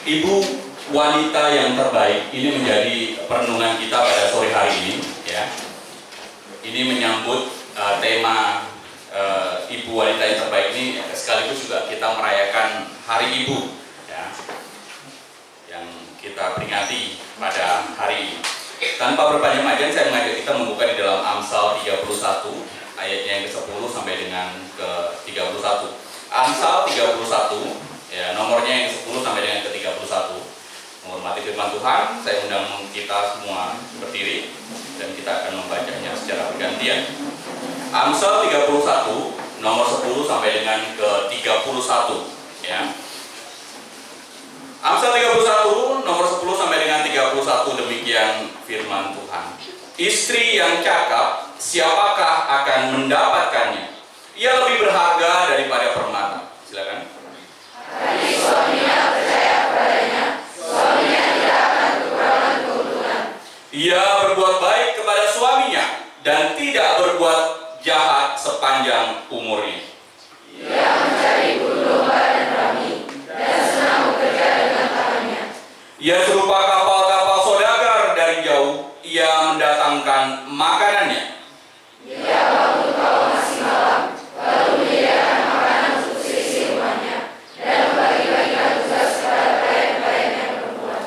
Ibu wanita yang terbaik ini menjadi perenungan kita pada sore hari ini, ya. Ini menyambut tema Ibu wanita yang terbaik ini, sekaligus juga kita merayakan Hari Ibu, ya, yang kita peringati pada hari ini. Tanpa berpanjang-panjang, saya mengajak kita membuka di dalam Amsal 31 ayatnya yang ke-10 sampai dengan ke-31. Amsal 31, ya, nomornya yang ke-10 sampai dengan ke-31. Menghormati firman Tuhan, saya undang kita semua berdiri dan kita akan membacanya secara bergantian. Amsal 31 nomor 10 sampai dengan ke-31, ya. Amsal 31 nomor 10 sampai dengan 31, demikian firman Tuhan. Istri yang cakap, siapakah akan mendapatkannya? Ia lebih berharga daripada permata. Silakan. Bagi suaminya percaya kepadanya, suaminya tidak akan kekurangan keuntungan. Ia berbuat baik kepada suaminya dan tidak berbuat jahat sepanjang umurnya. Ia mencari bulu domba dan rami, dan senang bekerja dengan tangannya. Ia serupa kapal-kapal saudagar dari jauh. Ia mendatangkan makanannya. Ia bangun kau masih malam, lalu menyediakan makanan untuk seisi rumahnya, dan membagi-bagikan tugas kepada pelayan-pelayannya perempuan.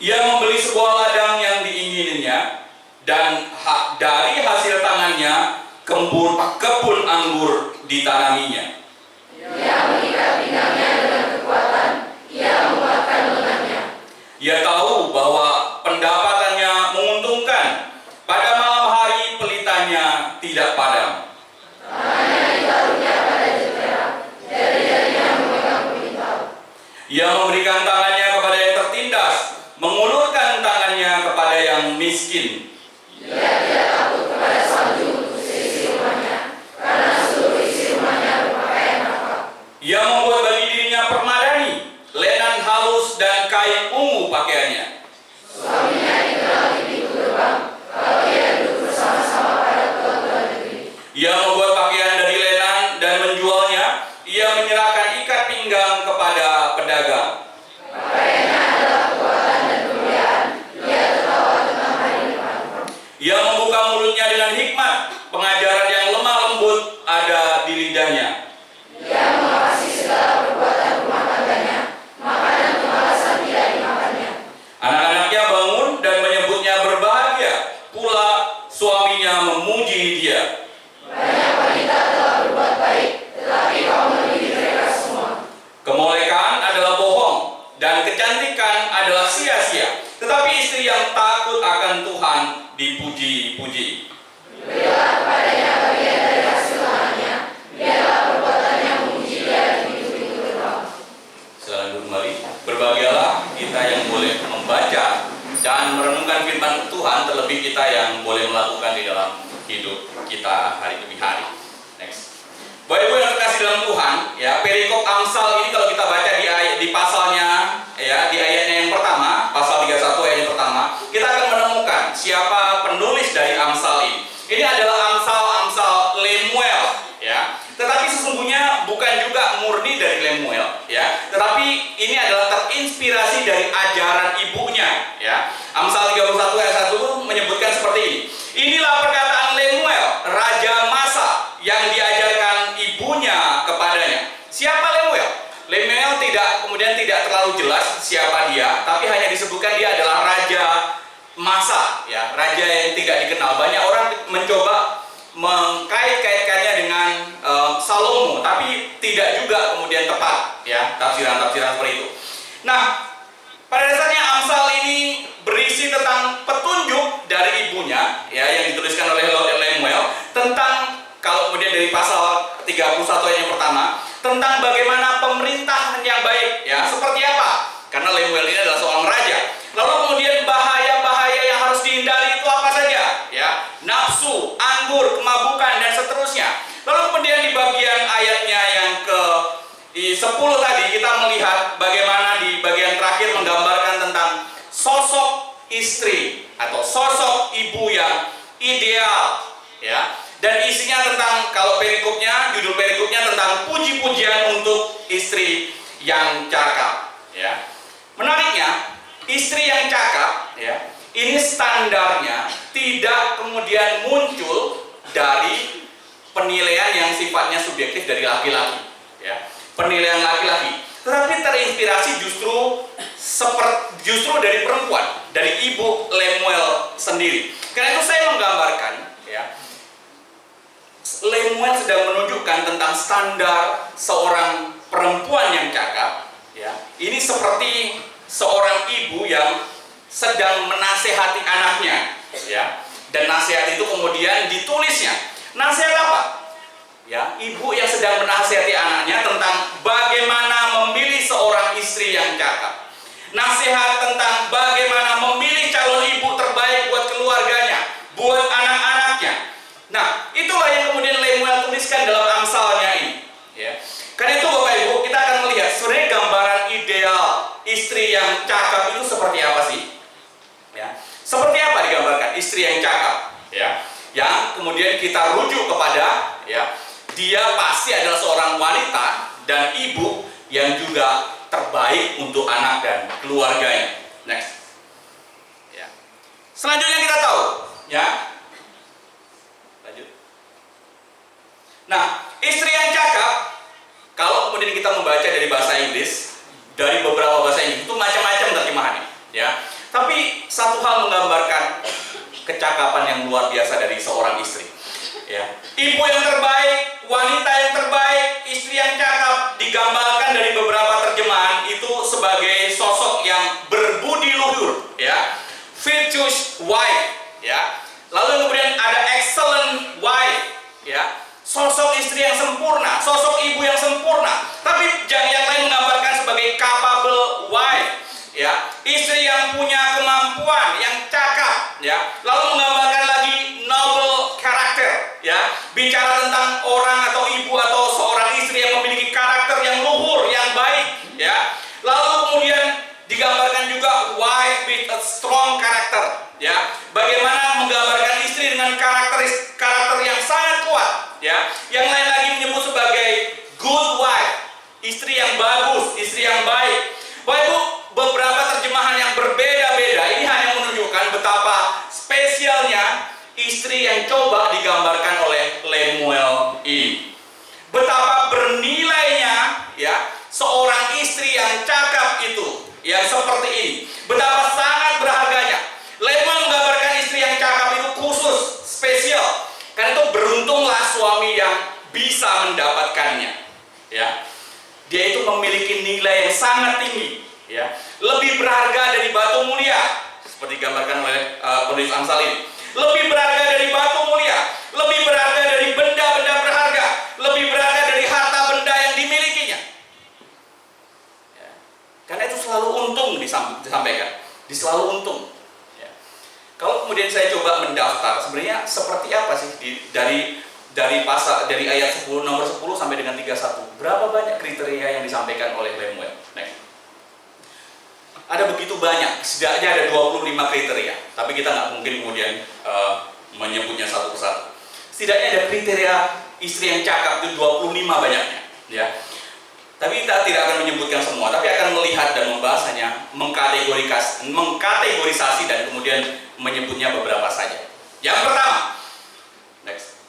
Ia membeli sebuah ladang yang diingininya, dan dari hasil tangannya kebun anggur ditanaminya. Ia mengikat pinggangnya dengan kekuatan, ia menguatkan lengannya. Ia tahu bahwa pendapatannya menguntungkan. Pada malam hari pelitanya tidak padam. Tangannya ditaruhnya pada jentera, jari-jarinya memegang pemintal. Ia memberikan tangannya kepada yang tertindas, mengulurkan tangannya kepada yang miskin. Ia tidak takut kepada salju untuk seisi rumahnya, karena seluruh isi rumahnya berpakaian rapat. Ia membuat bagi dirinya permadani, lenan halus dan kain ungu pakaiannya. Suaminya dikenal di pintu gerbang, kalau ia duduk bersama-sama pada tuan-tuan negeri. Ia membuat pakaian dari lenan dan menjualnya. Ia menyerahkan ikat pinggang kepada pedagang. Pakaiannya adalah kekuatan dan kemuliaan. Ia tertawa tentang hari depan. Ia membuka mulutnya dengan hikmat. Pengajaran yang lemah lembut ada di lidahnya. Ia mengawasi segala perbuatan rumah tangganya, makanan kemalasan tidak dimakannya. Anak-anaknya bangun dan menyebutnya berbahagia. Pula suaminya memuji dia. Banyak wanita telah berbuat baik, tetapi kau melebihi mereka semua. Kemolekan adalah bohong dan kecantikan adalah sia-sia. Tetapi istri yang takut akan Tuhan dipuji-puji. Berilah kepadanya bagian dari hasil tangannya, biarlah perbuatannya memuji dia di pintu-pintu gerbang. Silakan duduk kembali. Berbahagialah kita yang boleh membaca dan merenungkan firman Tuhan, terlebih kita yang boleh melakukan di dalam hidup kita hari demi hari. Next. Bapak Ibu yang terkasih dalam Tuhan, ya, perikop Amsal ini kalau kita baca di pasalnya, ya, di ayatnya yang pertama, pasal 31 ayat yang pertama, kita akan menemukan siapa penulis dari Amsal ini. Ini adalah Amsal Lemuel, ya. Tetapi sesungguhnya bukan juga murni dari Lemuel, ya. Tetapi ini adalah terinspirasi dari ajaran ibunya, ya. Amsal 31 ayat 1 menyebutkan seperti ini. Inilah perkataan Lemuel, raja Masa, yang diajarkan ibunya kepadanya. Siapa Lemuel? Lemuel kemudian tidak terlalu jelas siapa dia, tapi hanya disebutkan dia adalah raja Masa, ya, raja yang tidak dikenal. Banyak orang mencoba mengkait-kaitkannya dengan Salomo, tapi tidak juga kemudian tepat, ya, tafsiran-tafsiran seperti itu. Nah, pada dasarnya Amsal ini berisi tentang petunjuk dari ibunya, ya, yang dituliskan oleh Lemuel tentang, kalau kemudian dari pasal 31 yang pertama, tentang bagaimana pemerintahan yang baik, ya, seperti apa? Karena Lemuel ini adalah seorang raja. Lalu kemudian bahaya-bahaya yang harus dihindari itu apa saja? Ya, nafsu, anggur, kemabukan dan seterusnya. Lalu kemudian di bagian ayatnya yang ke-10 tadi kita melihat bagaimana di bagian terakhir menggambarkan tentang sosok istri atau sosok ibu yang ideal, ya. Dan isinya tentang, kalau perikopnya, judul perikopnya tentang puji-pujian untuk istri yang cakap, ya. Menarik istri yang cakap, ya, ini standarnya tidak kemudian muncul dari penilaian yang sifatnya subjektif dari laki-laki, ya, penilaian laki-laki, tetapi terinspirasi justru dari perempuan, dari Ibu Lemuel sendiri. Karena itu saya menggambarkan, ya, Lemuel sedang menunjukkan tentang standar seorang perempuan yang cakap, ya. Ini seperti seorang ibu yang sedang menasehati anaknya, ya. Dan nasihat itu kemudian ditulisnya. Nasihat apa? Ya, ibu yang sedang menasihati anaknya tentang bagaimana memilih seorang istri yang cakap. Nasihat tentang bagaimana memilih calon ibu terbaik buat keluarganya, buat anak-anaknya. Nah, itulah yang kemudian Lemuel tuliskan dalam Amsalnya ini, ya. Karena itu Bapak Ibu, kita akan melihat sebenarnya gambaran ideal istri yang cakap itu seperti apa sih? Ya. Seperti apa digambarkan istri yang cakap, ya? Yang kemudian kita rujuk kepada, ya, dia pasti adalah seorang wanita dan ibu yang juga terbaik untuk anak dan keluarganya. Next. Ya. Selanjutnya kita tahu, ya. Lanjut. Nah, istri yang cakap, kalau kemudian kita membaca dari bahasa Inggris, dari beberapa bahasa Inggris itu macam-macam terjemahannya, ya. Tapi satu hal menggambarkan kecakapan yang luar biasa dari seorang istri, ya. Ibu yang terbaik, wanita yang terbaik, istri yang cakap digambarkan dari beberapa terjemahan itu sebagai sosok yang berbudi luhur, ya. Virtuous wife, ya. Lalu kemudian ada excellent wife, ya. Sosok istri yang sempurna, sosok ibu yang sempurna. Tapi yang lain menggambarkan sebagai capable wife, ya, istri yang punya kemampuan, yang cakap, ya. Lalu menggambarkan lagi noble character, ya, bicara tentang orang atau ibu atau seorang istri yang memiliki karakter yang luhur, yang baik, ya. Lalu kemudian digambarkan juga wife with a strong character, ya. Bagaimana menggambarkan istri dengan karakter yang sangat kuat, ya. Yang lain lagi menyebut sebagai good wife, istri yang bagus, istri yang baik. Bapak Ibu, beberapa terjemahan yang berbeda-beda ini hanya menunjukkan betapa spesialnya istri yang coba digambarkan oleh Lemuel ini. Betapa bernilainya, ya, seorang istri yang cakap itu, yang seperti ini. Betapa sangat berharganya. Lemuel menggambarkan istri yang cakap itu khusus, spesial. Karena itu beruntunglah suami yang bisa mendapatkannya, ya. Dia itu memiliki nilai yang sangat tinggi, ya. Lebih berharga dari batu mulia, seperti digambarkan oleh penulis Amsal ini. Lebih berharga dari batu mulia, lebih berharga dari benda-benda berharga, lebih berharga dari harta benda yang dimilikinya, ya. Karena itu selalu untung disampaikan, selalu untung, ya. Kalau kemudian saya coba mendaftar, sebenarnya seperti apa sih dari ayat 10 nomor 10 sampai dengan 31, berapa banyak kriteria yang disampaikan oleh Lemuel? Next. Ada begitu banyak, setidaknya ada 25 kriteria, tapi kita nggak mungkin kemudian menyebutnya satu persatu. Setidaknya ada kriteria istri yang cakap itu 25 banyaknya, ya. Tapi kita tidak akan menyebutkan semua, tapi akan melihat dan membahasnya, mengkategorisasi dan kemudian menyebutnya beberapa saja. Yang pertama, next.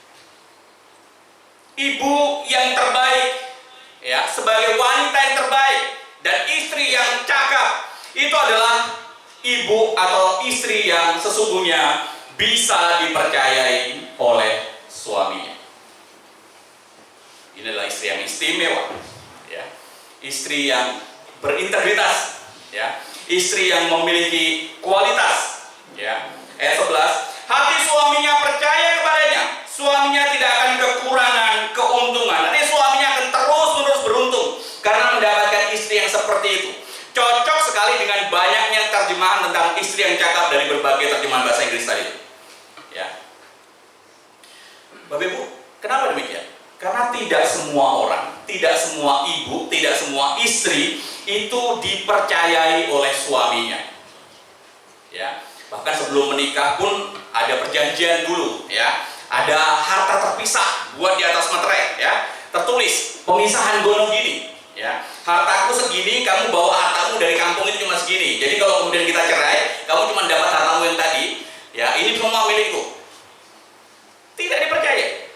Ibu yang terbaik, ya, sebagai wanita yang terbaik dan istri yang cakap, itu adalah ibu atau istri yang sesungguhnya bisa dipercayai oleh suaminya. Ini adalah istri yang istimewa, ya. Istri yang berintegritas, ya. Istri yang memiliki kualitas, ya. Ayat 11, hati suaminya percaya kepadanya, suaminya tidak akan kekurangan keuntungan. Nanti suaminya akan terus-menerus beruntung karena mendapatkan istri yang seperti itu. Cocok sekali dengan banyaknya terjemahan tentang istri yang cakap dari berbagai terjemahan bahasa Inggris tadi, ya. Bapak Ibu, kenapa demikian? Karena tidak semua orang, tidak semua ibu, tidak semua istri itu dipercayai oleh suaminya, ya. Bahkan sebelum menikah pun ada perjanjian dulu, ya. Ada harta terpisah buat di atas materai, ya. Tertulis pemisahan gonogini, Ya, hartaku segini, kamu bawa hartamu dari kampung itu cuma segini. Jadi kalau kemudian kita cerai, kamu cuma dapat hartamu yang tadi, ya ini semua milikku. Tidak dipercaya.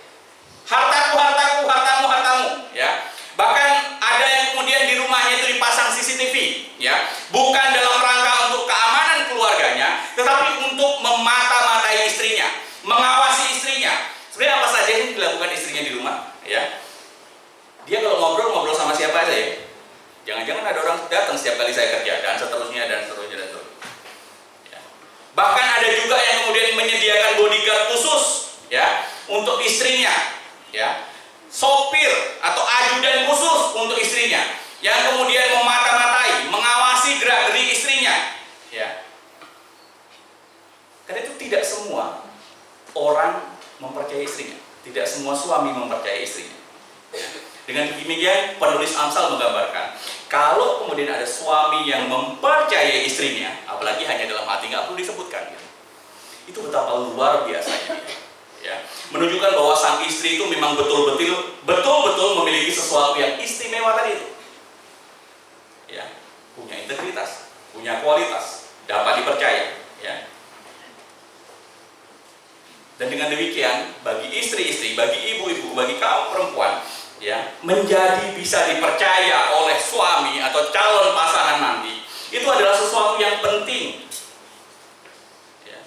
Hartaku, hartaku, hartamu, hartamu. Ya, bahkan ada yang kemudian di rumahnya itu dipasang CCTV, ya, bukan dalam rangka untuk keamanan keluarganya, tetapi untuk memata-matai istrinya, mengawasi istrinya. Sebenarnya apa saja yang dilakukan istrinya di rumah, ya? Dia kalau ngobrol sama siapa aja ya? Jangan-jangan ada orang datang setiap kali saya kerja dan seterusnya dan seterusnya dan seterusnya. Ya. Bahkan ada juga yang kemudian menyediakan bodyguard khusus, ya, untuk istrinya, ya, sopir atau ajudan khusus untuk istrinya, yang kemudian memata-matai, mengawasi gerak-gerik istrinya, ya. Karena itu tidak semua orang mempercayai istrinya, tidak semua suami mempercayai istrinya. Ya. Dengan demikian penulis Amsal menggambarkan kalau kemudian ada suami yang mempercayai istrinya, apalagi hanya dalam hati, nggak perlu disebutkan, gitu. Itu betapa luar biasanya, ya. Menunjukkan bahwa sang istri itu memang betul-betul memiliki sesuatu yang istimewa tadi itu, ya, punya integritas, punya kualitas, dapat dipercaya, ya. Dan dengan demikian bagi istri-istri, bagi ibu-ibu, bagi kaum perempuan, ya, menjadi bisa dipercaya oleh suami atau calon pasangan nanti, itu adalah sesuatu yang penting. Ya.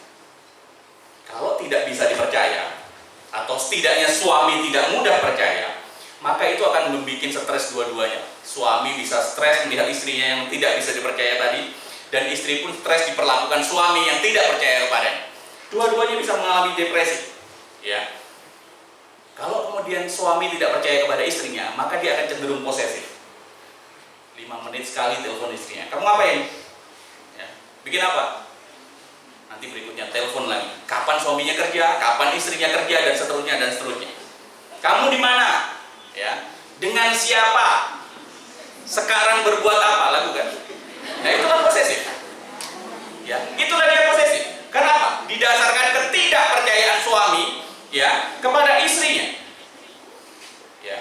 Kalau tidak bisa dipercaya, atau setidaknya suami tidak mudah percaya, maka itu akan membuat stres dua-duanya. Suami bisa stres melihat istrinya yang tidak bisa dipercaya tadi, dan istri pun stres diperlakukan suami yang tidak percaya kepadanya. Dua-duanya bisa mengalami depresi. Ya. Kalau kemudian suami tidak percaya kepada istrinya, maka dia akan cenderung posesif. 5 menit sekali telepon istrinya. Kamu ngapain? Ya. Bikin apa? Nanti berikutnya telepon lagi. Kapan suaminya kerja? Kapan istrinya kerja? Dan seterusnya dan seterusnya. Kamu di mana? Ya. Dengan siapa? Sekarang berbuat apa? Lakukan. Nah, itu kan posesif. Ya, itulah dia posesif. Kenapa? Didasarkan ketidakpercayaan suami, ya, kepada istrinya. Ya.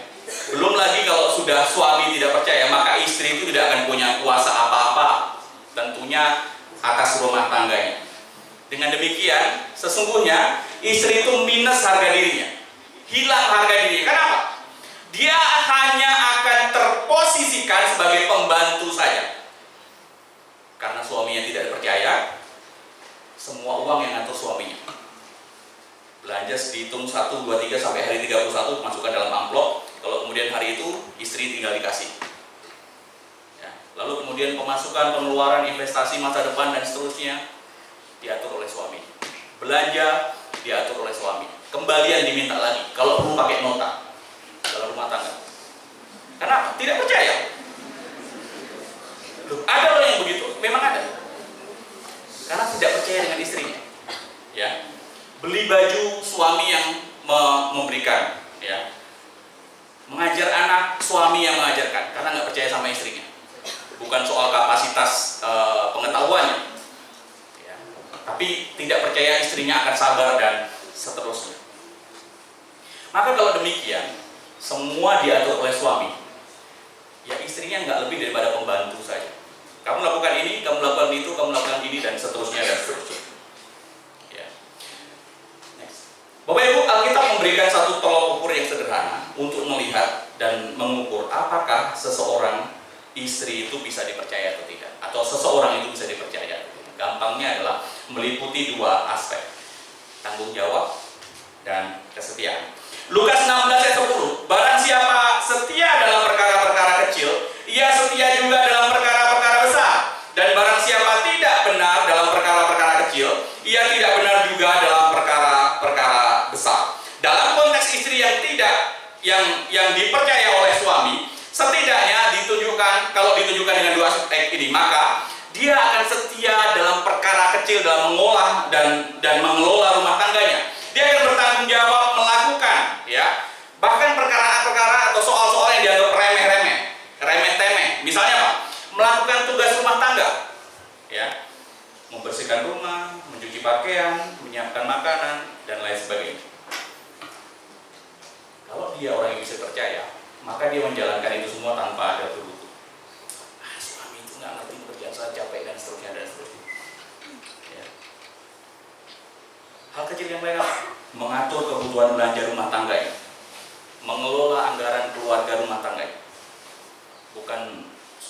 Belum lagi kalau sudah suami tidak percaya, maka istri itu tidak akan punya kuasa apa-apa, tentunya atas rumah tangganya. Dengan demikian, sesungguhnya istri itu minus harga dirinya, hilang harga dirinya. Kenapa? Dia hanya akan terposisikan sebagai pembantu saja. Karena suaminya tidak percaya, semua uang yang ngatur suaminya. Belanja dihitung 1, 2, 3 sampai hari 31 masukkan dalam amplop. Kalau kemudian hari itu istri tinggal dikasih. Ya. Lalu kemudian pemasukan, pengeluaran, investasi masa depan dan seterusnya diatur oleh suami. Belanja diatur oleh suami. Kembalian diminta lagi. Kalau perlu pakai nota dalam rumah tangga. Kenapa? Tidak percaya. Loh, ada loh yang begitu. Memang ada. Karena tidak percaya dengan istrinya. Ya. Beli baju suami yang memberikan, ya. Mengajar anak suami yang mengajarkan, karena nggak percaya sama istrinya. Bukan soal kapasitas pengetahuannya, ya. Tapi tidak percaya istrinya akan sabar dan seterusnya. Maka kalau demikian, semua diatur oleh suami. Ya istrinya nggak lebih daripada pembantu saja. Kamu lakukan ini, kamu lakukan itu, kamu lakukan ini dan seterusnya dan seterusnya. Bapak Ibu, Alkitab memberikan satu tolok ukur yang sederhana untuk melihat dan mengukur apakah seseorang istri itu bisa dipercaya atau tidak, atau seseorang itu bisa dipercaya. Gampangnya adalah meliputi 2 aspek, tanggung jawab dan kesetiaan. Lukas 16 ayat 10, barang siapa setia dalam perkara-perkara kecil, ia setia juga dalam perkara-perkara besar. Dan barang siapa tidak benar dalam perkara-perkara kecil, ia tidak benar juga dalam perkara-perkara besar. Dalam konteks istri yang yang dipercaya oleh suami, setidaknya ditunjukkan, kalau ditunjukkan dengan 2 aspek ini, maka dia akan setia dalam perkara kecil, dalam mengolah dan mengelola rumah tangganya. Dia akan bertanggung jawab melakukan, ya, bahkan perkara-perkara atau soal-soal yang dianggap remeh-temeh. Misalnya apa? Melakukan tugas rumah tangga, ya, membersihkan rumah, mencuci pakaian, menyiapkan makanan dan lain sebagainya. Kalau dia orang yang bisa percaya, maka dia menjalankan itu semua tanpa ada berbutuh. Suami itu nggak ngerti pekerjaan, saya capek dan seterusnya dan seterusnya. Ya. Hal kecil yang lain, mengatur kebutuhan belanja rumah tangga ini, mengelola anggaran keluarga rumah tangga ini. Bukan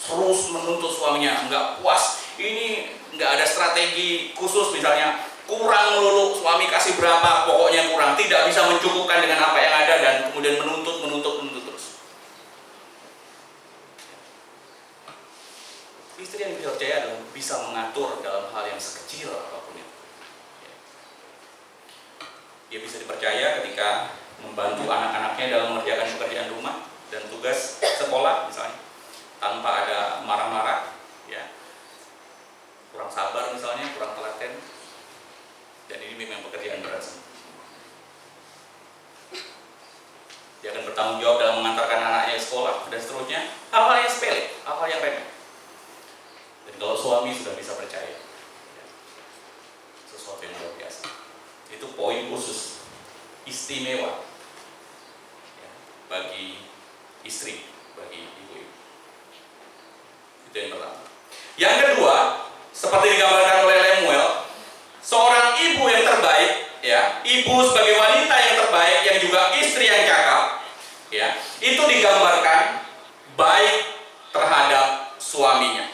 terus menuntut suaminya, nggak puas, ini nggak ada strategi khusus, misalnya kurang melulu, suami kasih berapa, pokoknya kurang, tidak bisa mencukupkan dengan apa yang ada, dan kemudian menuntut terus. Istri yang dipercaya adalah bisa mengatur dalam hal yang sekecil apapun itu. Dia bisa dipercaya ketika membantu anak-anaknya dalam mengerjakan pekerjaan rumah dan tugas sekolah misalnya, tanpa ada marah-marah, ya, kurang sabar misalnya, kurang telaten, dan ini memang pekerjaan berat. Dia akan bertanggung jawab dalam mengantarkan anaknya ke sekolah dan seterusnya, hal-hal yang sepele, hal-hal yang remeh. Dan kalau suami sudah bisa percaya, ya, sesuatu yang luar biasa. Itu poin khusus istimewa, ya, bagi istri, bagi ibu-ibu. Itu yang pertama. Yang kedua, seperti digambarkan oleh Lemuel, seorang ibu yang terbaik, ya, ibu sebagai wanita yang terbaik yang juga istri yang cakap, ya, itu digambarkan baik terhadap suaminya.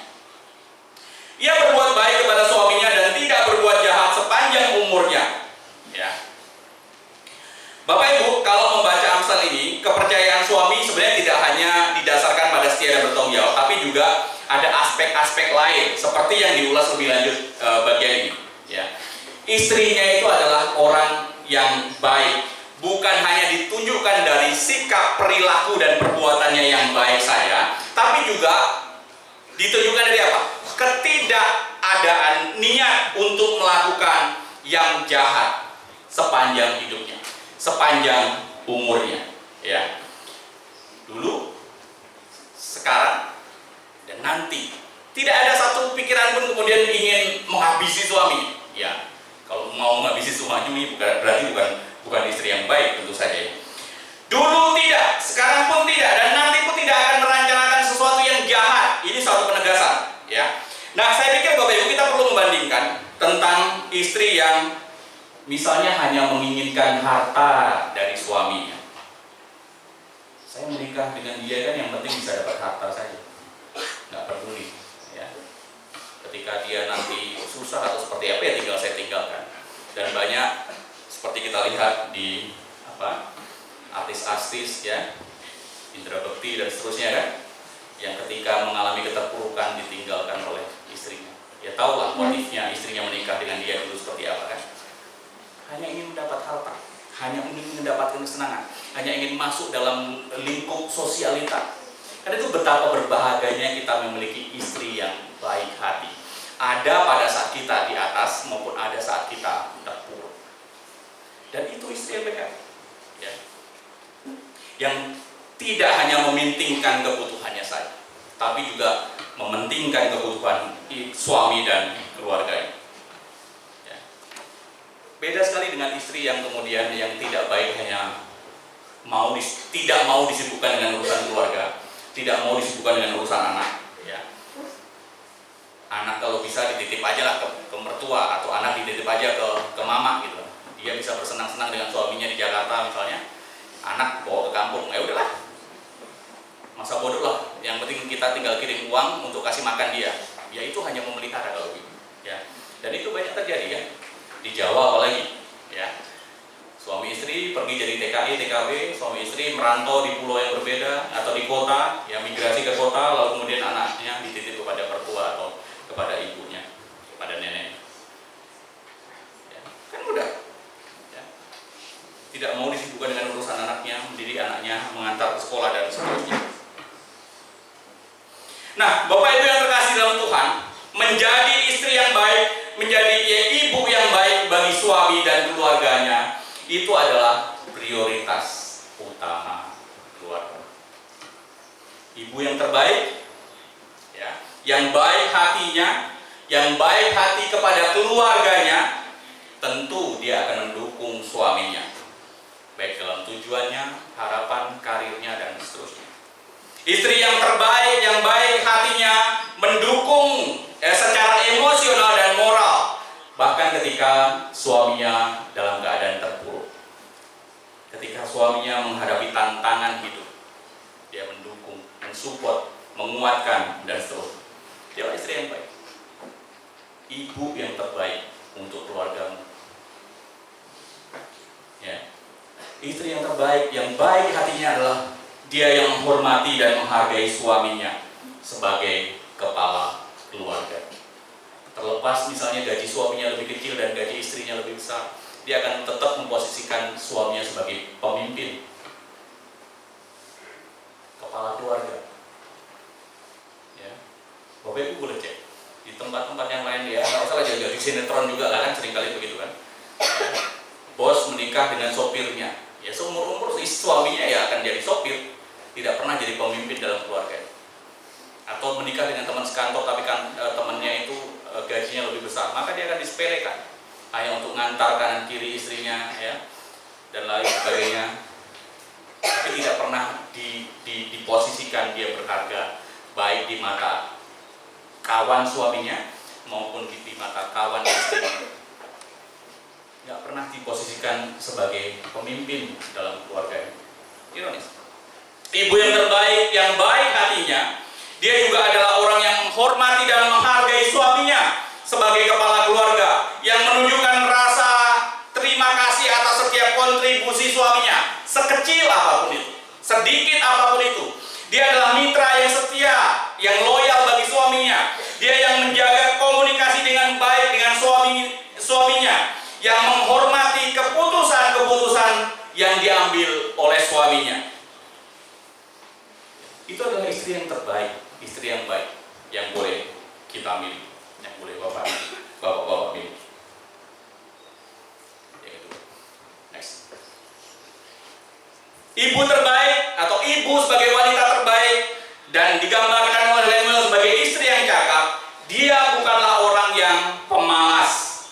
Ia berbuat baik kepada suaminya dan tidak berbuat jahat sepanjang umurnya, ya. Bapak Ibu, kalau membaca Amsal ini, kepercayaan suami sebenarnya tidak hanya didasarkan pada setia dan bertanggung jawab, tapi juga ada aspek-aspek lain seperti yang diulas lebih lanjut bagian ini, ya. Istrinya itu adalah orang yang baik, bukan hanya ditunjukkan dari sikap, perilaku dan perbuatannya yang baik saja, tapi juga ditunjukkan dari apa? Ketidakadaan niat untuk melakukan yang jahat sepanjang hidupnya, sepanjang umurnya, ya. Dulu, sekarang, dan nanti. Tidak ada satu pikiran pun kemudian ingin menghabisi suami, ya. Kalau mau menghabisi suami berarti bukan istri yang baik, tentu saja. Dulu tidak, sekarang pun tidak, dan nanti pun tidak akan merencanakan sesuatu yang jahat. Ini suatu penegasan, ya. Nah, saya pikir Bapak Ibu, kita perlu membandingkan tentang istri yang misalnya hanya menginginkan harta dari suaminya. Saya menikah dengan dia kan yang penting bisa dapat harta saja, nggak peduli, ya. Ketika dia nanti susah atau seperti apa, ya tinggal saya tinggalkan. Dan banyak seperti kita lihat di artis-artis, ya, Indra Bekti dan seterusnya, kan, yang ketika mengalami keterpurukan ditinggalkan oleh istrinya. Ya tahulah motifnya istrinya menikah dengan dia dulu seperti apa, kan? Hanya ingin mendapat harta, hanya ingin mendapatkan kesenangan, hanya ingin masuk dalam lingkup sosialita. Karena itu betapa berbahagianya kita memiliki istri yang baik hati. Ada pada saat kita di atas maupun ada saat kita terpuruk. Dan itu istri yang baik, ya, yang tidak hanya mementingkan kebutuhannya saja, tapi juga mementingkan kebutuhan suami dan keluarganya. Ya. Beda sekali dengan istri yang kemudian yang tidak baik, hanya tidak mau disibukkan dengan urusan keluarga, tidak mau disibukkan dengan urusan anak. Ya. Anak kalau bisa dititip aja lah ke mertua, atau anak dititip aja ke mama gitu. Dia bisa bersenang-senang dengan suaminya di Jakarta misalnya, anak bawa ke kampung, ya udahlah, masa bodoh lah. Yang penting kita tinggal kirim uang untuk kasih makan dia. Ya itu hanya memelihara kalau gitu, ya. Dan itu banyak terjadi, ya, di Jawa apalagi, ya. Suami istri pergi jadi TKI, TKW, suami istri merantau di pulau yang berbeda atau di kota, ya, migrasi ke kota, lalu kemudian anaknya dititip kepada mertua atau kepada ibunya, kepada nenek. Ya, kan mudah. Ya. Tidak mau disibukkan dengan urusan anaknya, mendidik anaknya, mengantar ke sekolah dan seterusnya. Nah, Bapak Ibu yang terkasih dalam Tuhan, menjadi istri yang baik, menjadi ibu yang baik bagi suami dan keluarganya, itu adalah prioritas utama keluarga. Ibu yang terbaik, ya, yang baik hatinya, yang baik hati kepada keluarganya, tentu dia akan mendukung suaminya, baik dalam tujuannya, harapan, karirnya, dan seterusnya. Istri yang terbaik, yang baik hatinya, mendukung secara emosional dan moral, bahkan ketika suaminya dalam keadaan terpuruk. Ketika suaminya menghadapi tantangan hidup, dia mendukung, mensupport, menguatkan, dan seterusnya. Dialah istri yang baik, ibu yang terbaik untuk keluargamu. Ya. Istri yang terbaik, yang baik hatinya adalah dia yang menghormati dan menghargai suaminya sebagai kepala keluarga. Terlepas misalnya gaji suaminya lebih kecil dan gaji istrinya lebih besar, dia akan tetap memposisikan suaminya sebagai pemimpin, kepala keluarga. Ya. Bapak Ibu boleh cek di tempat-tempat yang lain, ya nggak usah jaga di sinetron juga lah kan, seringkali begitu kan. Ya. Bos menikah dengan sopirnya, ya seumur-umur suaminya ya akan jadi sopir, tidak pernah jadi pemimpin dalam keluarga. Atau menikah dengan teman sekantor tapi kan temannya itu gajinya lebih besar, maka dia akan disepelekan hanya untuk ngantar kanan kiri istrinya, ya, dan lain sebagainya. Tapi tidak pernah diposisikan dia berharga, baik di mata kawan suaminya maupun di mata kawan istrinya. Nggak pernah diposisikan sebagai pemimpin dalam keluarga. Ironis. Ibu yang terbaik, yang baik hatinya, dia juga adalah orang yang menghormati dan menghargai suaminya sebagai kepala keluarga, yang menunjukkan rasa terima kasih atas setiap kontribusi suaminya, sekecil apapun itu, sedikit apapun itu. Dia adalah mitra yang setia, yang loyal bagi suaminya. Dia yang menjaga komunikasi dengan baik dengan suaminya, yang menghormati keputusan-keputusan yang diambil oleh suaminya. Itu adalah istri yang terbaik, istri yang baik, yang boleh kita miliki, yang boleh bapak-bapak miliki. Yang itu. Next. Ibu terbaik atau ibu sebagai wanita terbaik dan digambarkan oleh Lemuel sebagai istri yang cakap, dia bukanlah orang yang pemalas.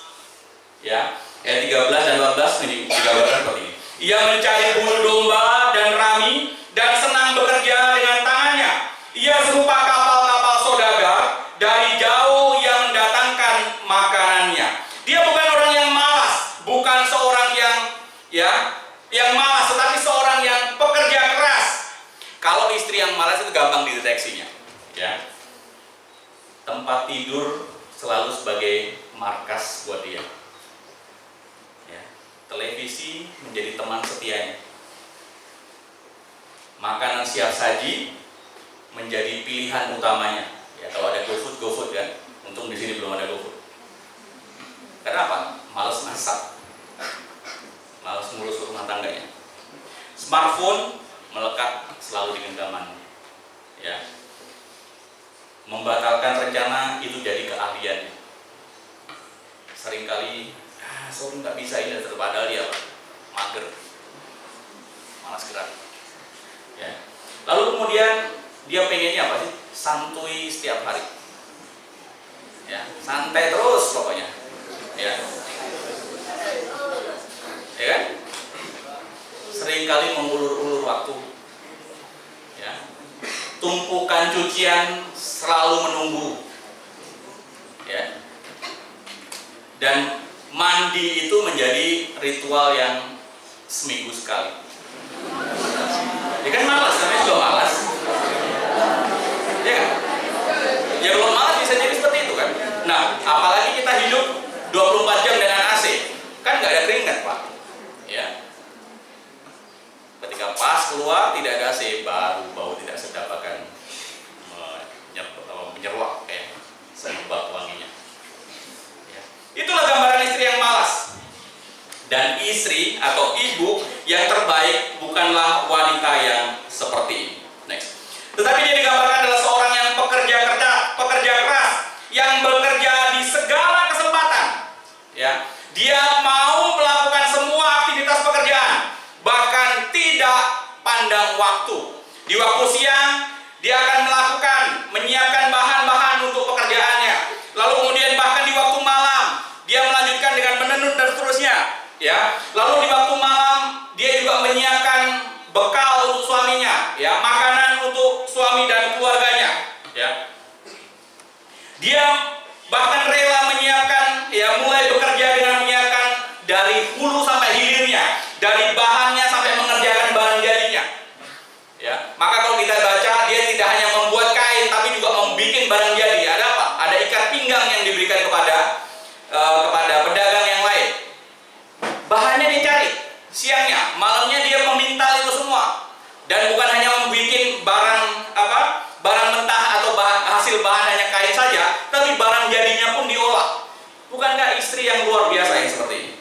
Ya, ayat 13 dan 14 ini digambarkan seperti ini. Ia mencari bulu domba dan rami dan senang bekerja dengan tangannya. Ia serupa kapal-kapal saudagar dari jauh yang mendatangkan makanannya. Dia bukan orang yang malas, bukan seorang yang malas, tetapi seorang yang pekerja keras. Kalau istri yang malas itu gampang dideteksinya, ya. Tempat tidur selalu sebagai markas buat dia. Ya. Televisi menjadi teman setianya. Makanan siap saji menjadi pilihan utamanya. Ya, kalau ada GoFood kan, untung di sini belum ada GoFood. Kenapa? Males masak, males ngurus rumah tangganya. Smartphone melekat selalu di genggamannya. Ya. Membatalkan rencana itu jadi keahliannya. Seringkali, sorry nggak bisa ini, padahal dia mager, malas gerak. Ya. Lalu kemudian dia pengennya apa sih? Santuy setiap hari. Ya, santai terus pokoknya. Ya. Ya kan? Seringkali mengulur-ulur waktu. Ya. Tumpukan cucian selalu menunggu. Ya. Dan mandi itu menjadi ritual yang seminggu sekali. Ya kan malas, namanya juga malas. Ya kan? Ya kalau malas bisa jadi seperti itu kan. Nah, apalagi kita hidup 24 jam dengan AC, kan nggak ada keringat Pak. Ya. Ketika pas keluar tidak ada AC, baru bau tidak sedap akan menyeruak kayak serbak wanginya. Ya. Itulah gambaran istri yang malas. Dan istri atau ibu yang terbaik bukanlah wanita yang seperti ini. Next. Tetapi dia digambarkan adalah seorang yang pekerja keras, yang bekerja di segala kesempatan. Ya. Dia mau melakukan semua aktivitas pekerjaan, bahkan tidak pandang waktu. Di waktu siang dia akan menyiapkan bahan-bahan untuk pekerjaannya. Lalu kemudian bahkan di waktu malam dia melanjutkan dengan menenun dan seterusnya. Ya, lalu di waktu malam dia juga menyiapkan bekal untuk suaminya, ya, makanan untuk suaminya. dari bahannya sampai mengerjakan bahan jadinya. Ya, maka kalau kita baca, dia tidak hanya membuat kain tapi juga membuat barang jadi. Ada apa? Ada ikat pinggang yang diberikan kepada pedagang yang lain. Bahannya dicari, siangnya, malamnya dia memintal itu semua. Dan bukan hanya membuat barang mentah atau hasil bahan hanya kain saja, tapi barang jadinya pun diolah. Bukankah istri yang luar biasa yang seperti ini?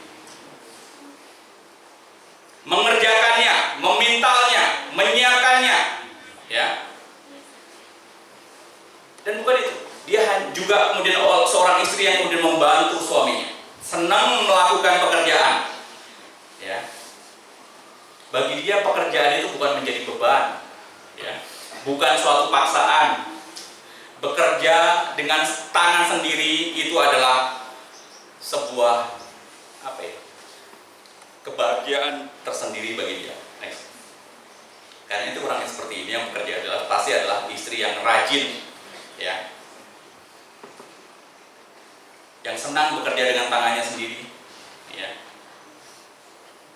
Mengerjakannya, memintalnya, menyiapkannya, ya. Dan bukan itu, dia juga kemudian seorang istri yang kemudian membantu suaminya, senang melakukan pekerjaan, ya. Bagi dia pekerjaan itu bukan menjadi beban, ya, bukan suatu paksaan. Bekerja dengan tangan sendiri itu adalah sebuah kebahagiaan tersendiri bagi dia. Next. Karena itu orang yang seperti ini yang bekerja pasti adalah istri yang rajin, ya, yang senang bekerja dengan tangannya sendiri, ya,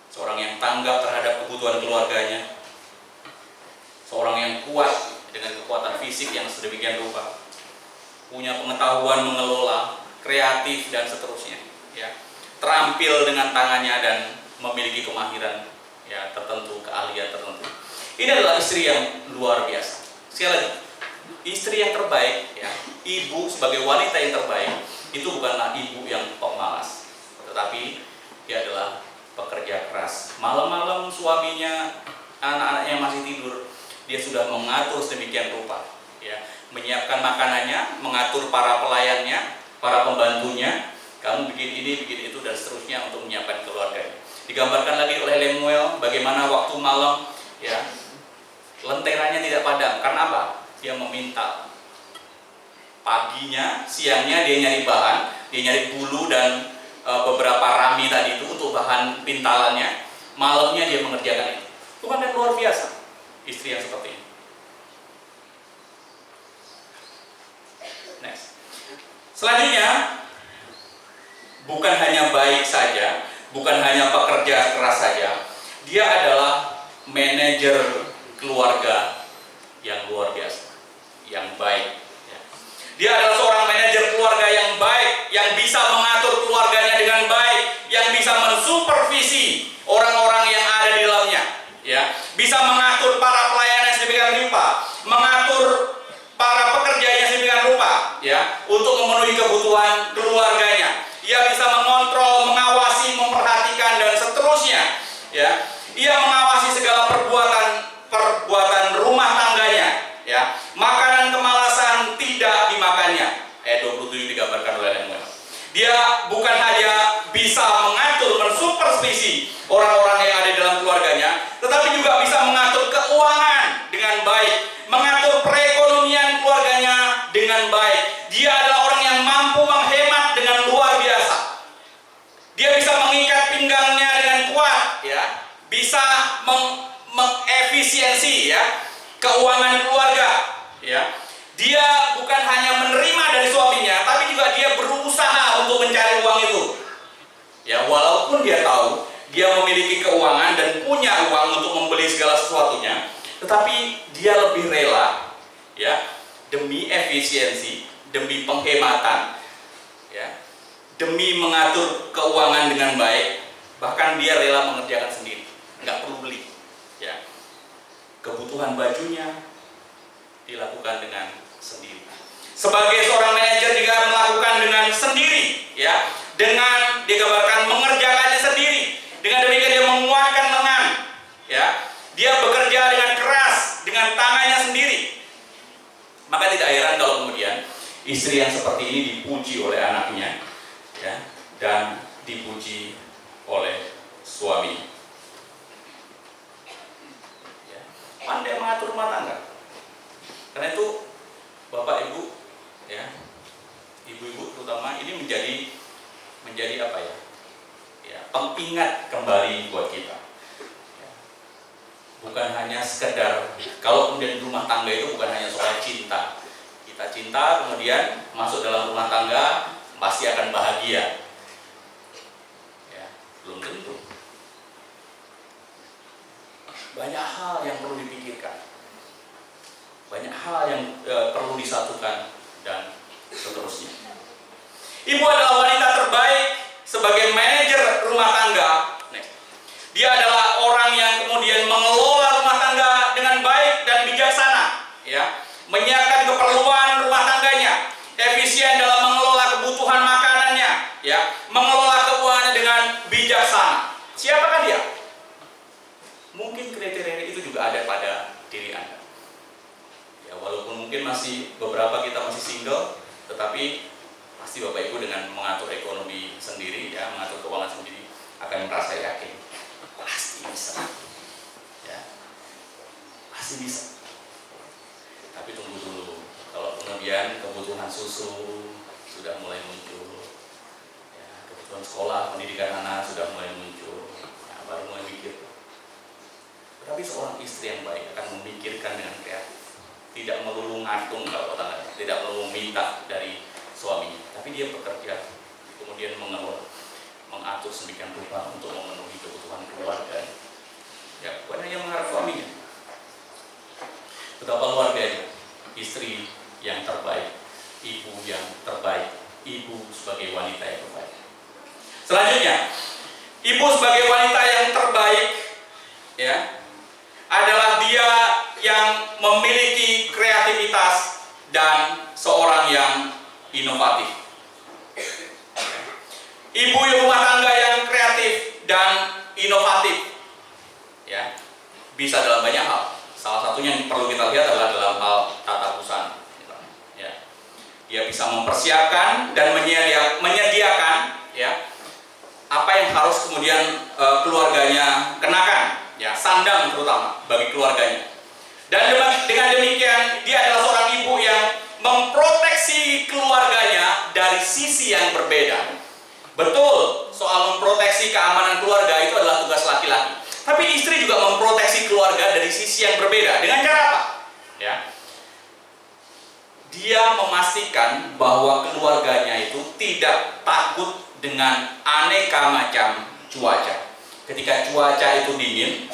seorang yang tanggap terhadap kebutuhan keluarganya, seorang yang kuat dengan kekuatan fisik yang sedemikian rupa, punya pengetahuan mengelola, kreatif dan seterusnya, ya, terampil dengan tangannya dan memiliki kemahiran, ya, tertentu, keahlian tertentu. Ini adalah istri yang luar biasa. Sekali lagi, istri yang terbaik, ya, ibu sebagai wanita yang terbaik itu bukanlah ibu yang pemalas, tetapi dia adalah pekerja keras. Malam-malam suaminya, anak-anaknya masih tidur, dia sudah mengatur sedemikian rupa, ya, menyiapkan makanannya, mengatur para pelayannya, para pembantunya, kamu bikin ini, bikin itu dan seterusnya untuk menyiapkan keluarganya. Digambarkan lagi oleh Lemuel bagaimana waktu malam, ya, lenteranya tidak padam. Karena apa? Dia meminta. Paginya, siangnya dia nyari bahan, dia nyari bulu dan beberapa rami tadi itu untuk bahan pintalannya. Malamnya dia mengerjakan itu. Bukan yang luar biasa istri yang seperti ini. Next. Selanjutnya, bukan hanya baik saja, bukan hanya pekerja keras saja, dia adalah manajer keluarga yang luar biasa, yang baik. Dia adalah seorang manajer keluarga yang baik, yang bisa mengatur keluarganya dengan baik, yang bisa mensupervisi orang-orang yang ada di dalamnya, ya, bisa mengatur para pelayan yang sedemikian rupa, mengatur para pekerjanya sedemikian rupa, ya, untuk memenuhi kebutuhan keluarganya. Ia bisa mengontrol, mengawasi, memperhatikan dan seterusnya, ya. Ia mengawasi segala perbuatan rumah tangganya, ya. Makanan kemalasan tidak dimakannya. Ayat 27 digambarkan oleh Lemuel. Dia bukan hanya bisa mengatur, mensupervisi orang-orang yang ada dalam keluarganya, tetapi juga bisa mengatur keuangan dengan baik, mengatur perekonomian keluarganya dengan baik. Dia adalah orang yang mampu menghemat dengan luar biasa. Dia bisa mengikat pinggangnya dengan kuat, ya, bisa mengefisiensi, ya, keuangan keluarga, ya. Dia bukan hanya menerima dari suaminya, tapi juga dia berusaha untuk mencari uang itu, ya, walaupun dia tahu dia memiliki keuangan dan punya uang untuk membeli segala sesuatunya, tetapi dia lebih rela, ya, demi efisiensi, demi penghematan, ya, demi mengatur keuangan dengan baik, bahkan dia rela mengerjakan sendiri, nggak perlu beli, ya. Kebutuhan bajunya dilakukan dengan sendiri. Sebagai seorang manajer juga melakukan dengan sendiri, ya, dengan digambarkan mengerjakannya sendiri. Dengan demikian dia menguatkan lengan, ya. Dia bekerja dengan keras dengan tangannya sendiri. Maka tidak heran kalau kemudian istri yang seperti ini dipuji oleh anaknya, ya, dan dipuji oleh suami. Ya. Pandai mengatur rumah tangga. Karena itu Bapak Ibu, ya, ibu-ibu terutama ini menjadi apa ya? Ya, pengingat kembali buat kita. Ya. Bukan hanya sekedar kalau kemudian rumah tangga itu bukan hanya soal cinta. Kita cinta kemudian masuk dalam rumah tangga pasti akan bahagia. Ya, belum tentu. Ibu adalah wanita terbaik sebagai manajer rumah tangga. Dia adalah orang yang kemudian mengelola rumah tangga dengan baik dan bijaksana, ya, menyiapkan keperluan rumah tangganya, efisien dalam mengelola kebutuhan makanannya, ya, mengelola keuangannya dengan bijaksana. Siapakah dia? Mungkin kriteria itu juga ada pada diri Anda. Ya, walaupun mungkin masih beberapa kita masih single, tetapi pasti Bapak Ibu dengan mengatur ekonomi sendiri, ya, mengatur keuangan sendiri akan merasa yakin. Pasti bisa, ya, pasti bisa. Tapi tunggu dulu, kalau kemudian kebutuhan susu sudah mulai muncul, ya, kebutuhan sekolah, pendidikan anak sudah mulai muncul, ya, baru mulai mikir. Tetapi seorang istri yang baik akan memikirkan dengan kreatif, tidak melulu ngatung kalau tangan, tidak melulu minta dari suaminya, tapi dia bekerja, kemudian mengatur sedemikian rupa untuk memenuhi kebutuhan keluarga. Ya, bukan hanya mengharap suaminya. Betapa luar biasa istri yang terbaik, ibu yang terbaik, ibu sebagai wanita yang terbaik. Selanjutnya, ibu sebagai wanita yang terbaik, ya, adalah dia yang memiliki kreativitas dan seorang yang inovatif. Ibu rumah tangga yang kreatif dan inovatif, ya, bisa dalam banyak hal. Salah satunya yang perlu kita lihat adalah dalam hal tata busana, ya. Dia bisa mempersiapkan dan menyediakan, ya, apa yang harus kemudian keluarganya kenakan, ya, sandang terutama bagi keluarganya. Dan dengan demikian dia adalah seorang ibu yang memproteksi keluarganya dari sisi yang berbeda. Betul, soal memproteksi keamanan keluarga itu adalah tugas laki-laki. Tapi istri juga memproteksi keluarga dari sisi yang berbeda. Dengan cara apa? Ya. Dia memastikan bahwa keluarganya itu tidak takut dengan aneka macam cuaca. Ketika cuaca itu dingin,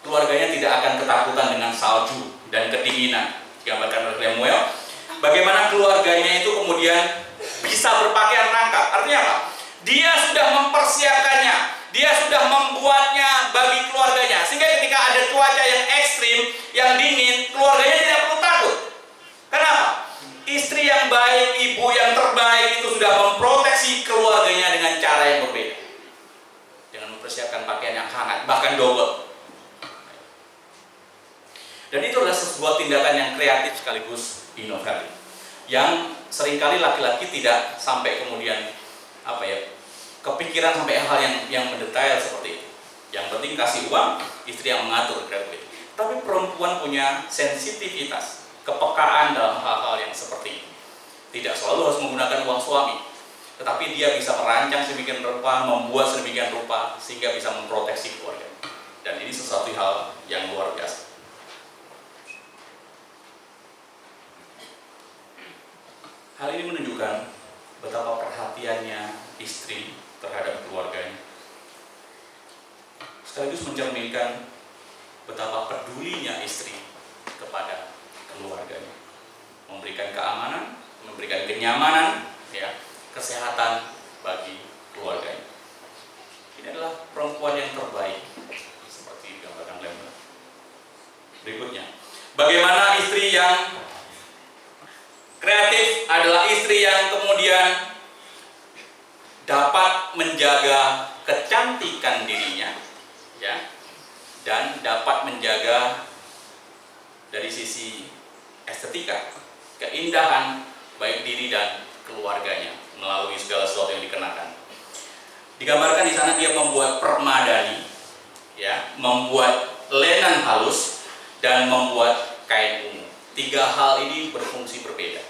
keluarganya tidak akan ketakutan dengan salju dan kedinginan. Digambarkan oleh Lemuel. Bagaimana keluarganya itu kemudian bisa berpakaian rangkap. Artinya apa? Dia sudah mempersiapkannya, dia sudah membuatnya bagi keluarganya, sehingga ketika ada cuaca yang ekstrim, yang dingin, keluarganya tidak perlu takut. Kenapa? Istri yang baik, ibu yang terbaik itu sudah memproteksi keluarganya dengan cara yang berbeda, dengan mempersiapkan pakaian yang hangat, bahkan double. Dan itu adalah sebuah tindakan yang kreatif sekaligus inovatif, yang seringkali laki-laki tidak sampai kemudian kepikiran sampai hal yang mendetail seperti itu. Yang penting kasih uang, istri yang mengatur kreatif. Tapi perempuan punya sensitivitas, kepekaan dalam hal-hal yang seperti ini. Tidak selalu harus menggunakan uang suami, tetapi dia bisa merancang sedemikian rupa, membuat sedemikian rupa sehingga bisa memproteksi keluarga. Dan ini sesuatu hal yang luar biasa. Hal ini menunjukkan betapa perhatiannya istri terhadap keluarganya, sekaligus mencerminkan betapa pedulinya istri kepada keluarganya, memberikan keamanan, memberikan kenyamanan, ya, kesehatan bagi keluarganya. Ini adalah perempuan yang terbaik seperti digambarkan Lemuel. Berikutnya, bagaimana istri yang kreatif adalah istri yang kemudian dapat menjaga kecantikan dirinya, ya, dan dapat menjaga dari sisi estetika, keindahan baik diri dan keluarganya melalui segala sesuatu yang dikenakan. Digambarkan di sana dia membuat permadani, ya, membuat lenan halus dan membuat kain ungu. 3 hal ini berfungsi berbeda.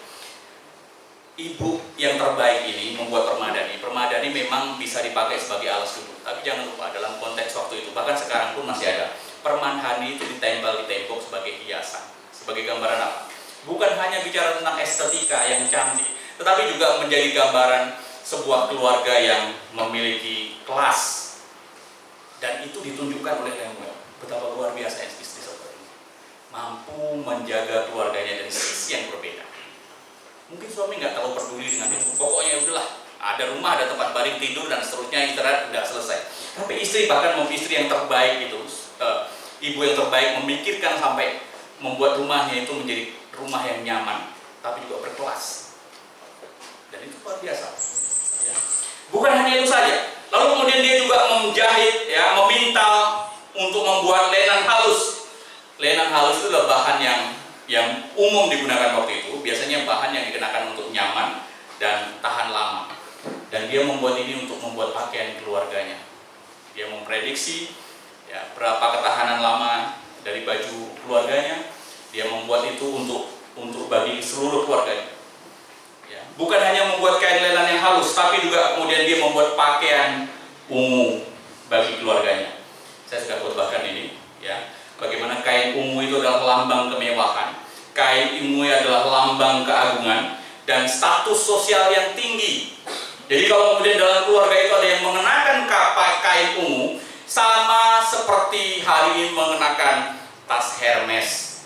Ibu yang terbaik ini membuat permadani. Permadani memang bisa dipakai sebagai alas duduk, tapi jangan lupa dalam konteks waktu itu, bahkan sekarang pun masih ada, permadani itu ditempel di tembok sebagai hiasan, sebagai gambaran apa? Bukan hanya bicara tentang estetika yang cantik, tetapi juga menjadi gambaran sebuah keluarga yang memiliki kelas. Dan itu ditunjukkan oleh Lemuel. Betapa luar biasa istri seperti ini, mampu menjaga keluarganya dari sisi yang berbeda. Mungkin suami nggak terlalu peduli dengan itu, pokoknya udahlah Ada rumah, ada tempat baring tidur dan seterusnya, istirahat tidak selesai. Tapi istri, bahkan istri yang terbaik itu, ibu yang terbaik memikirkan sampai membuat rumahnya itu menjadi rumah yang nyaman, tapi juga berkelas. Dan itu luar biasa. Ya. Bukan hanya itu saja. Lalu kemudian dia juga menjahit, ya, memintal untuk membuat lenan halus. Lenan halus itu adalah bahan yang umum digunakan waktu itu. Biasanya bahan yang dikenakan untuk nyaman dan tahan lama. Dan dia membuat ini untuk membuat pakaian keluarganya. Dia memprediksi, ya, berapa ketahanan lama dari baju keluarganya. Dia membuat itu untuk bagi seluruh keluarganya. Ya. Bukan hanya membuat kain lenan yang halus, tapi juga kemudian dia membuat pakaian ungu bagi keluarganya. Saya sudah khotbahkan ini, ya, bagaimana kain ungu itu adalah lambang kemewahan, kain ungu adalah lambang keagungan dan status sosial yang tinggi. Jadi kalau kemudian dalam keluarga itu ada yang mengenakan kain ungu, sama seperti hari ini mengenakan tas Hermes,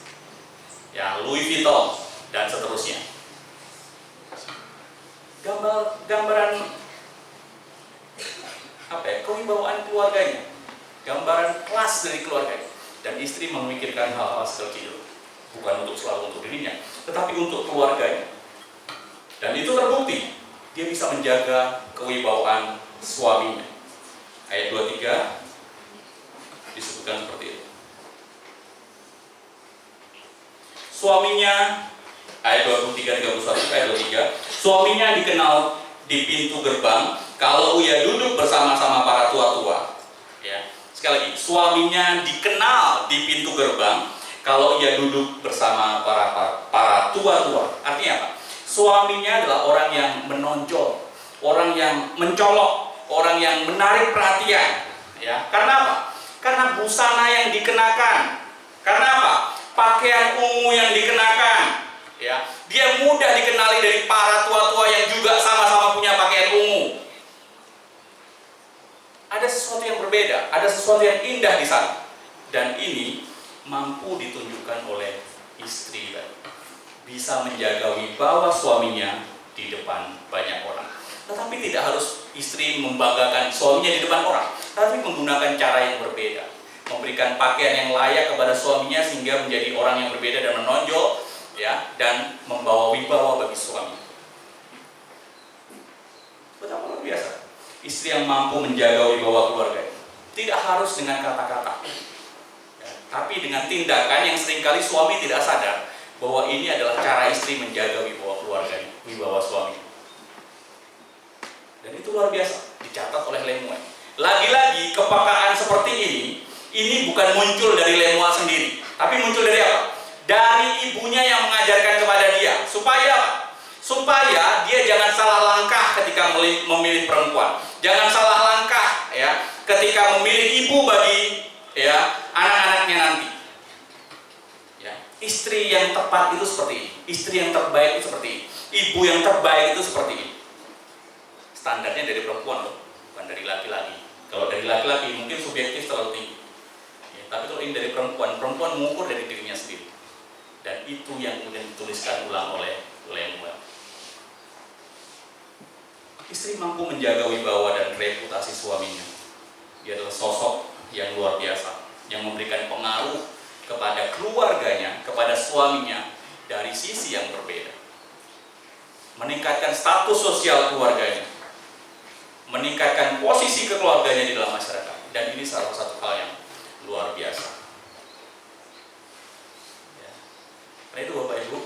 ya, Louis Vuitton dan seterusnya. Gambaran apa ya, kewibawaan keluarganya, gambaran kelas dari keluarganya. Dan istri memikirkan hal-hal seperti itu, bukan selalu untuk dirinya, tetapi untuk keluarganya. Dan itu terbukti. Dia bisa menjaga kewibawaan suaminya. Ayat 23 disebutkan seperti itu. Suaminya, ayat 23, 31, ayat 23, suaminya dikenal di pintu gerbang kalau ia duduk bersama-sama para tua-tua. Ya. Sekali lagi, suaminya dikenal di pintu gerbang kalau ia duduk bersama para tua-tua. Artinya apa? Suaminya adalah orang yang menonjol, orang yang mencolok, orang yang menarik perhatian. Ya. Karena apa? Karena busana yang dikenakan. Karena apa? Pakaian ungu yang dikenakan. Ya. Dia mudah dikenali dari para tua-tua yang juga sama-sama punya pakaian ungu. Ada sesuatu yang berbeda, ada sesuatu yang indah di sana. Dan ini mampu ditunjukkan oleh istri tadi. Bisa menjaga wibawa suaminya di depan banyak orang. Tetapi tidak harus istri membanggakan suaminya di depan orang, tapi menggunakan cara yang berbeda. Memberikan pakaian yang layak kepada suaminya sehingga menjadi orang yang berbeda dan menonjol, ya, dan membawa wibawa bagi suami. Betapa luar biasa. Istri yang mampu menjaga wibawa keluarga. Tidak harus dengan kata-kata, ya, tapi dengan tindakan yang seringkali suami tidak sadar bahwa ini adalah cara istri menjaga wibawa keluarganya, wibawa suami. Dan itu luar biasa, dicatat oleh Lemuel. Lagi-lagi kepekaan seperti ini bukan muncul dari Lemuel sendiri, tapi muncul dari apa? Dari ibunya yang mengajarkan kepada dia. Supaya apa? Supaya dia jangan salah langkah ketika memilih perempuan. Jangan salah langkah, ya, ketika memilih ibu bagi, ya, anak-anaknya nanti. Istri yang tepat itu seperti ini. Istri yang terbaik itu seperti ini. Ibu yang terbaik itu seperti ini. Standarnya dari perempuan loh, bukan dari laki-laki. Kalau dari laki-laki mungkin subjektif terlalu tinggi. Ya, tapi kalau ini dari perempuan mengukur dari dirinya sendiri. Dan itu yang kemudian dituliskan ulang oleh Lemuel. Istri mampu menjaga wibawa dan reputasi suaminya. Dia adalah sosok yang luar biasa, yang memberikan pengaruh kepada keluarganya, kepada suaminya dari sisi yang berbeda. Meningkatkan status sosial keluarganya, meningkatkan posisi keluarganya di dalam masyarakat. Dan ini salah satu hal yang luar biasa. Ya. Karena itu Bapak Ibu,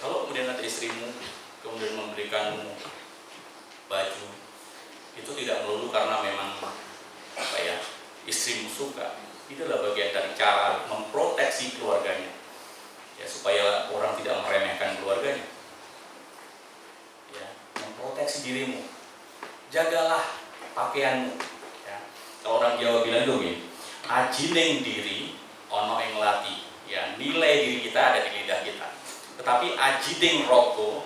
kalau kemudian ada istrimu kemudian memberikanmu baju, itu tidak melulu karena memang apa ya, istrimu suka. Itu adalah bagian dari cara memproteksi keluarganya, ya, supaya orang tidak meremehkan keluarganya, ya, memproteksi dirimu. Jagalah pakaianmu, ya. Kalau orang Jawa bilang itu gini, ajining diri ono ing lati, ya, nilai diri kita ada di lidah kita, tetapi ajiding rogo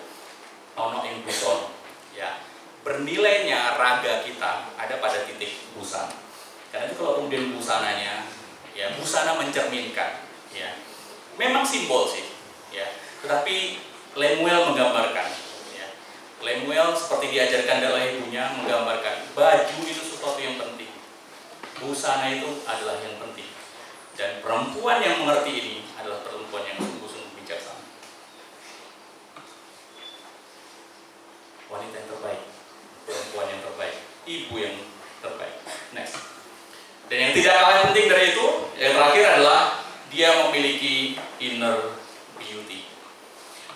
ono ing buson, ya, bernilainya raga kita ada pada titik busana. Karena itu kalau kemudian busananya, ya, busana mencerminkan, ya, memang simbol sih, ya, tetapi Lemuel menggambarkan, ya, Lemuel seperti diajarkan oleh ibunya menggambarkan baju itu sesuatu yang penting, busana itu adalah yang penting, dan perempuan yang mengerti ini adalah perempuan yang sungguh-sungguh bijaksana, wanita yang terbaik, perempuan yang terbaik, ibu yang terbaik. Next. Dan yang tidak kalah penting dari itu, yang terakhir adalah dia memiliki inner beauty.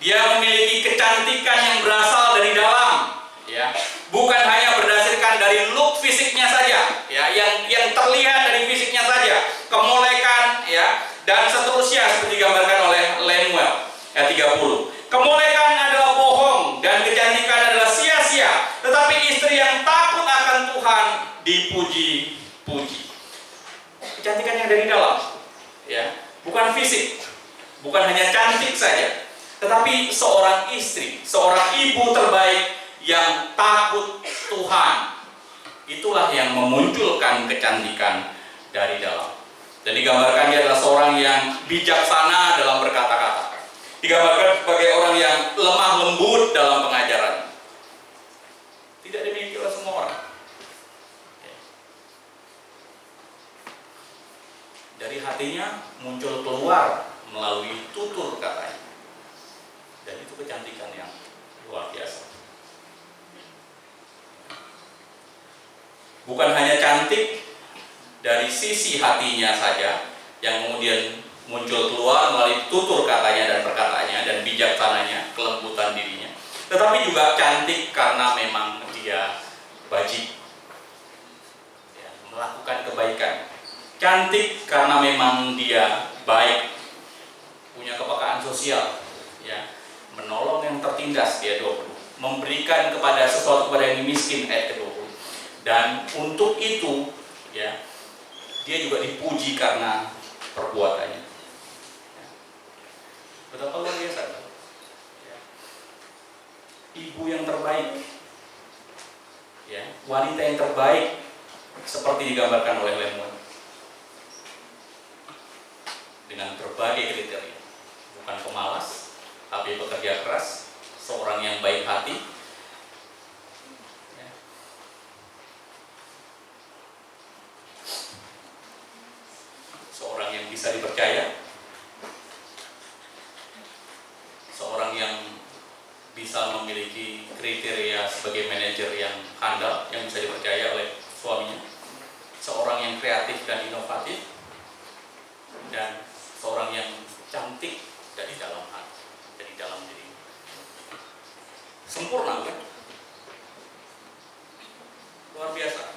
Dia memiliki kecantikan yang berasal dari dalam, ya. Bukan hanya berdasarkan dari look fisiknya saja, ya, yang terlihat dari fisiknya saja, kemolekan, ya, dan seterusnya seperti digambarkan oleh Lemuel. Ayat 30. Kemolekan adalah bohong dan kecantikan adalah sia-sia, tetapi istri yang takut akan Tuhan dipuji-puji. Kecantikan yang dari dalam, ya, bukan fisik, bukan hanya cantik saja, tetapi seorang istri, seorang ibu terbaik yang takut Tuhan. Itulah yang memunculkan kecantikan dari dalam. Dan digambarkan dia adalah seorang yang bijaksana dalam berkata-kata. Digambarkan sebagai orang yang lemah lembut dalam pengajaran. Tidak dimiliki oleh semua orang. Dari hatinya muncul keluar melalui tutur katanya. Dan itu kecantikan yang luar biasa. Bukan hanya cantik dari sisi hatinya saja, yang kemudian muncul keluar melalui tutur katanya dan perkataannya dan bijaksananya, kelembutan dirinya, tetapi juga cantik karena memang dia bajik, ya, melakukan kebaikan. Cantik karena memang dia baik, punya kepekaan sosial, ya, menolong yang tertindas, dia 20, memberikan kepada sesuatu kepada yang miskin, ayat ke-20. Dan untuk itu, ya, dia juga dipuji karena perbuatannya. Ya. Betapa luar biasa, ya. Ibu yang terbaik, ya, wanita yang terbaik seperti digambarkan oleh Lemuel, dengan berbagai kriteria, bukan pemalas, tapi bekerja keras, seorang yang baik hati, ya. Seorang yang bisa dipercaya, seorang yang bisa memiliki kriteria sebagai manajer yang handal, yang bisa dipercaya oleh suaminya, seorang yang kreatif dan inovatif, dan seorang yang cantik dari dalam hati, dari dalam diri. Sempurna, kan? Luar biasa.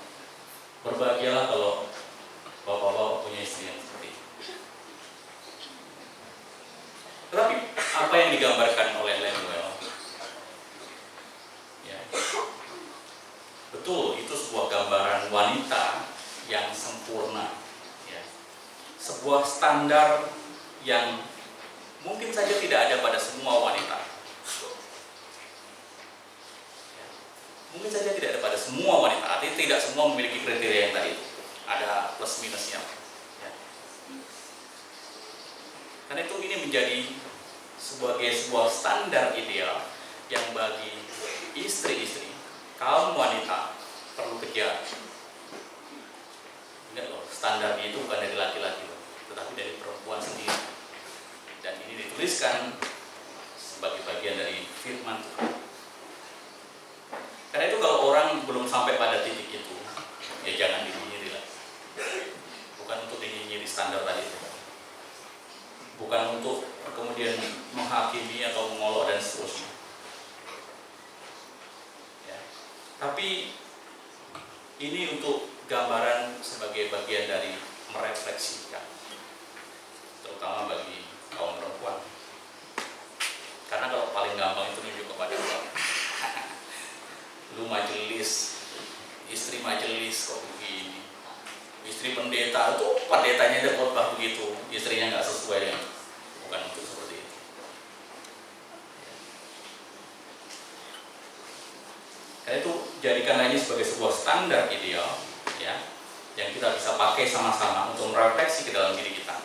Berbahagialah kalau bapak-bapak punya istri yang seperti itu. Tetapi apa yang digambarkan oleh Lemuel, ya, betul, itu sebuah gambaran wanita yang sempurna, ya. Sebuah standar yang mungkin saja tidak ada pada semua wanita, ya. Mungkin saja tidak ada pada semua wanita, artinya tidak semua memiliki kriteria yang tadi, ada plus minusnya, ya. Karena itu ini menjadi sebagai sebuah standar ideal yang bagi istri-istri, kaum wanita perlu kejar. Ingat loh, standarnya itu bukan dari laki-laki, tetapi dari perempuan sendiri. Dan ini dituliskan sebagai bagian dari firman Tuhan. Karena itu kalau orang belum sampai pada titik itu, ya jangan dinyinyiri lah. Bukan untuk dinyinyiri standar tadi itu, bukan untuk kemudian menghakimi atau mengolok dan seterusnya, ya. Tapi ini untuk gambaran sebagai bagian dari merefleksikan, terutama bagi kaum perempuan. Karena kalau paling gampang itu nunjuk kepada orang. Lu majelis, istri majelis kok begini, istri pendeta itu pendetanya ada khotbah begitu, istrinya nggak sesuai dengan, bukan untuk seperti itu. Karena itu jadikanlah ini sebagai sebuah standar ideal, ya, yang kita bisa pakai sama-sama untuk merefleksi ke dalam diri kita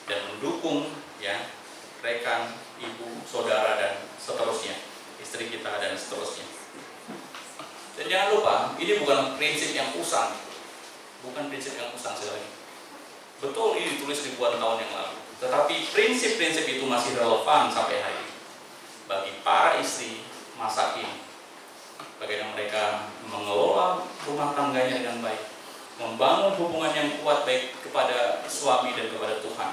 dan mendukung, ya, rekan, ibu, saudara dan seterusnya, istri kita, dan seterusnya. Dan jangan lupa, ini bukan prinsip yang usang. Bukan prinsip yang usang sekali. Betul, ini ditulis ribuan tahun yang lalu. Tetapi prinsip-prinsip itu masih relevan sampai hari ini. Bagi para istri masa kini. Bagaimana mereka mengelola rumah tangganya dengan baik. Membangun hubungan yang kuat baik kepada suami dan kepada Tuhan.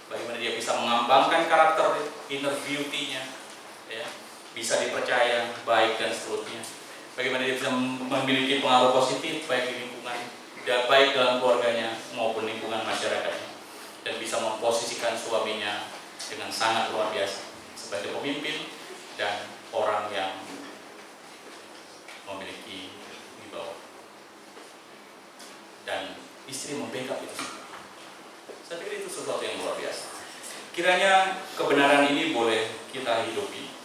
Bagaimana dia bisa mengembangkan karakter inner beauty-nya, ya, bisa dipercaya, baik, dan seterusnya. Bagaimana dia bisa memiliki pengaruh positif baik di lingkungan, baik dalam keluarganya maupun lingkungan masyarakatnya, dan bisa memposisikan suaminya dengan sangat luar biasa sebagai pemimpin dan orang yang memiliki wibawa. Dan istri membackup itu. Saya pikir itu sesuatu yang luar biasa. Kiranya kebenaran ini boleh kita hidupi